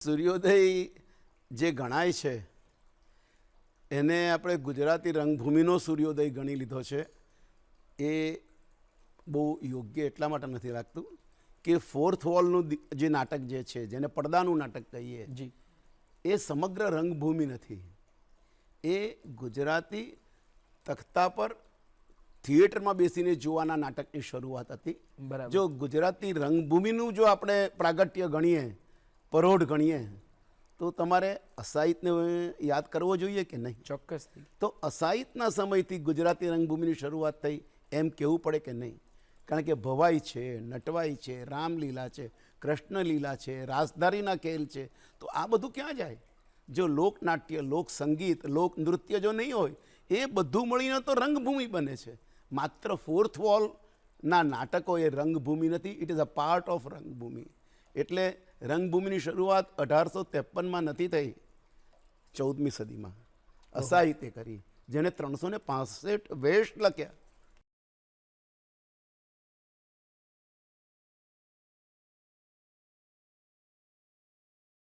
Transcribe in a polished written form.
સૂર્યોદય જે ગણાય છે એને આપણે ગુજરાતી રંગભૂમિનો સૂર્યોદય ગણી લીધો છે. એ બહુ યોગ્ય એટલા માટે નથી લાગતું કે ફોર્થ વોલનું જે નાટક જે છે, જેને પડદાનું નાટક કહીએ, જી એ સમગ્ર રંગભૂમિ નથી. એ ગુજરાતી તખ્તા પર થિયેટરમાં બેસીને જોવાના નાટકની શરૂઆત હતી. બરાબર. જો ગુજરાતી રંગભૂમિનું જો આપણે પ્રાગટ્ય ગણીએ, પરોઢ ગણીએ, તો તમારે અસાહિતને યાદ કરવો જોઈએ કે નહીં? ચોક્કસથી. તો અસાહિતના સમયથી ગુજરાતી રંગભૂમિની શરૂઆત થઈ એમ કહેવું પડે કે નહીં? કારણ કે ભવાઈ છે, નટવાઈ છે, રામલીલા છે, કૃષ્ણલીલા છે, રાસધારીના ખેલ છે. તો આ બધું ક્યાં જાય? જો લોકનાટ્ય, લોક સંગીત, લોક નૃત્ય જો નહીં હોય, એ બધું મળીને તો રંગભૂમિ બને છે. માત્ર ફોર્થ વોલના નાટકો એ રંગભૂમિ નથી. It is a part of rangbhoomi. એટલે રંગભૂમિની શરૂઆત 1853માં નથી થઈ, 14મી સદીમાં અસાહિત્ય કરી, જેને 365 વેશ લખ્યા.